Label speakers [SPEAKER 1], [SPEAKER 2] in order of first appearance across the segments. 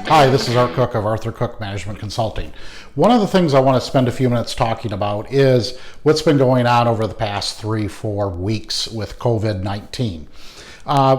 [SPEAKER 1] Hi, this is Art Cook of Arthur Cook Management Consulting. One of the things I want to spend a few minutes talking about is what's been going on over the past 3-4 weeks with COVID-19.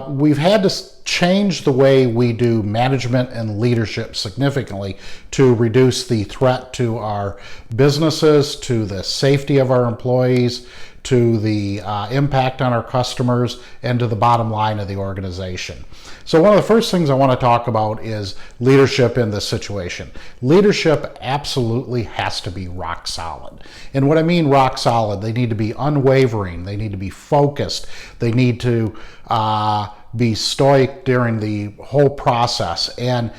[SPEAKER 1] We've had to change the way we do management and leadership significantly to reduce the threat to our businesses, to the safety of our employees, to the impact on our customers, and to the bottom line of the organization. So one of the first things I want to talk about is leadership in this situation. Leadership absolutely has to be rock solid. And what I mean rock solid, they need to be unwavering, they need to be focused, they need to be stoic during the whole process. And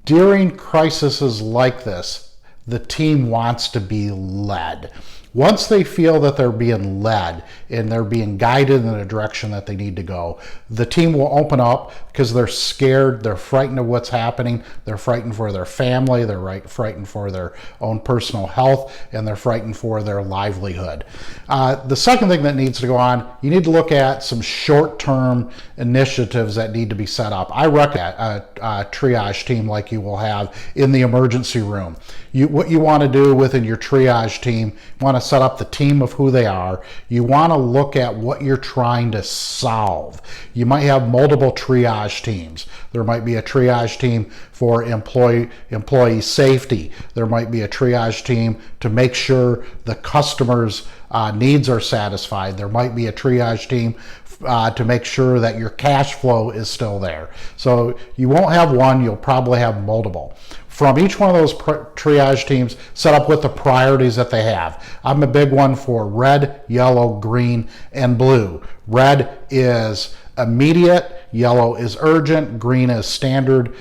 [SPEAKER 1] during crises like this, the team wants to be led. Once they feel that they're being led and they're being guided in the direction that they need to go, the team will open up because they're scared, they're frightened of what's happening, they're frightened for their family, they're frightened for their own personal health, and they're frightened for their livelihood. The second thing that needs to go on, you need to look at some short-term initiatives that need to be set up. I recommend a triage team like you will have in the emergency room. What you want to do within your triage team, you want to set up the team of who they are. You want to look at what you're trying to solve. You might have multiple triage teams. There might be a triage team for employee safety. There might be a triage team to make sure the customer's needs are satisfied. There might be a triage team to make sure that your cash flow is still there. So you won't have one, you'll probably have multiple. From each one of those triage teams, set up with the priorities that they have. I'm a big one for red, yellow, green, and blue. Red is immediate, yellow is urgent, green is standard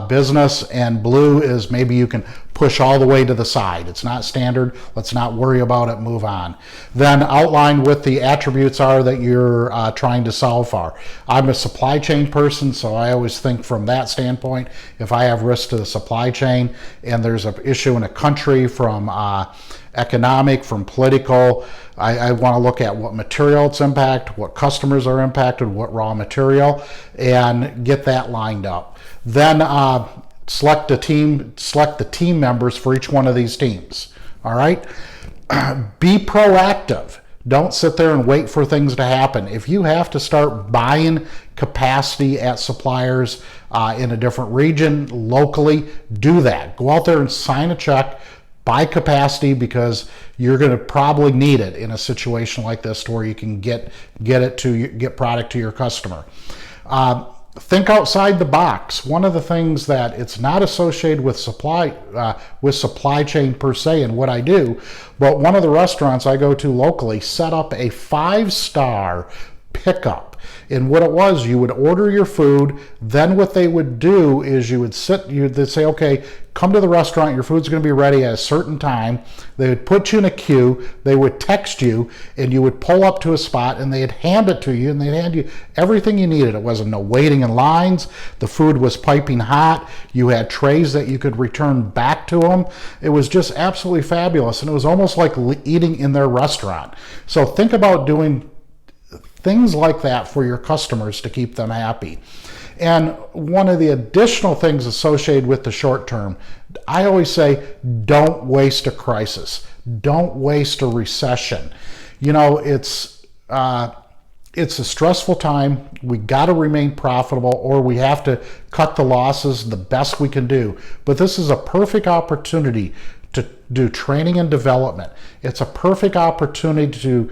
[SPEAKER 1] business, and blue is maybe you can push all the way to the side. It's not standard, let's not worry about it, move on. Then outline what the attributes are that you're trying to solve for. I'm a supply chain person, so I always think from that standpoint. If I have risk to the supply chain and there's an issue in a country from economic, from political, I want to look at what material it's impact, what customers are impacted, what raw material, and get that lined up. Then select the team members for each one of these teams. All right? Be proactive. Don't sit there and wait for things to happen. If you have to start buying capacity at suppliers in a different region locally, do that. Go out there and sign a check, buy capacity, because you're going to probably need it in a situation like this to where you can get product to your customer. Think outside the box. One of the things that it's not associated with supply chain per se and what I do, but one of the restaurants I go to locally set up a 5-star pickup. And what it was, you would order your food, then what they would do is you'd say, okay, come to the restaurant, your food's going to be ready at a certain time. They would put you in a queue, they would text you, and you would pull up to a spot and they'd hand it to you, and they'd hand you everything you needed. It wasn't no waiting in lines, the food was piping hot, you had trays that you could return back to them. It was just absolutely fabulous, and it was almost like eating in their restaurant. So think about doing things like that for your customers to keep them happy. And one of the additional things associated with the short term, I always say, don't waste a crisis. Don't waste a recession. You know, it's a stressful time. We got to remain profitable, or we have to cut the losses the best we can do. But this is a perfect opportunity to do training and development. It's a perfect opportunity to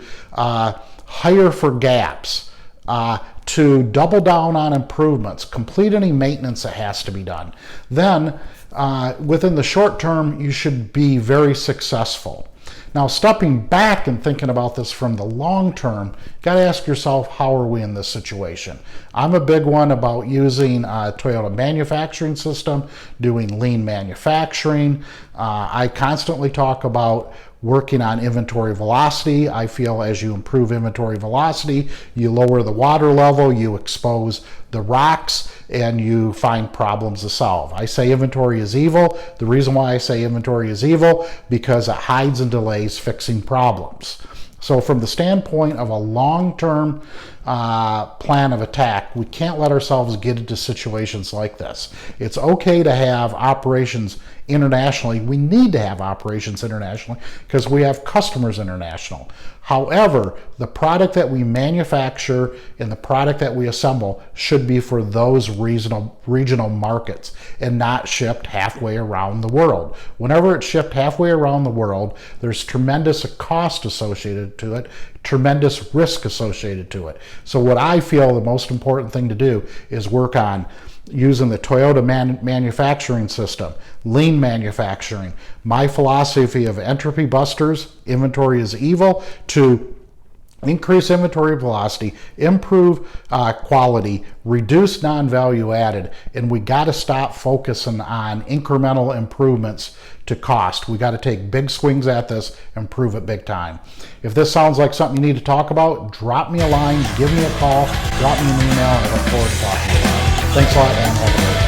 [SPEAKER 1] hire for gaps, to double down on improvements, complete any maintenance that has to be done. Then, within the short term, you should be very successful. Now, stepping back and thinking about this from the long term, you got to ask yourself, how are we in this situation? I'm a big one about using a Toyota manufacturing system, doing lean manufacturing. I constantly talk about working on inventory velocity. I feel as you improve inventory velocity, you lower the water level, you expose the rocks, and you find problems to solve. I say inventory is evil. The reason why I say inventory is evil, because it hides and delays fixing problems. So from the standpoint of a long-term plan of attack. We can't let ourselves get into situations like this. It's okay to have operations internationally. We need to have operations internationally because we have customers international. However, the product that we manufacture and the product that we assemble should be for those regional markets and not shipped halfway around the world. Whenever it's shipped halfway around the world, there's tremendous cost associated to it, tremendous risk associated to it. So what I feel the most important thing to do is work on using the Toyota manufacturing system, lean manufacturing, my philosophy of entropy busters, inventory is evil, to increase inventory velocity, improve quality, reduce non-value added, and we got to stop focusing on incremental improvements to cost. We got to take big swings at this and prove it big time. If this sounds like something you need to talk about, drop me a line, give me a call, drop me an email, and I look forward to talking to you about it. Thanks a lot, and have a great day.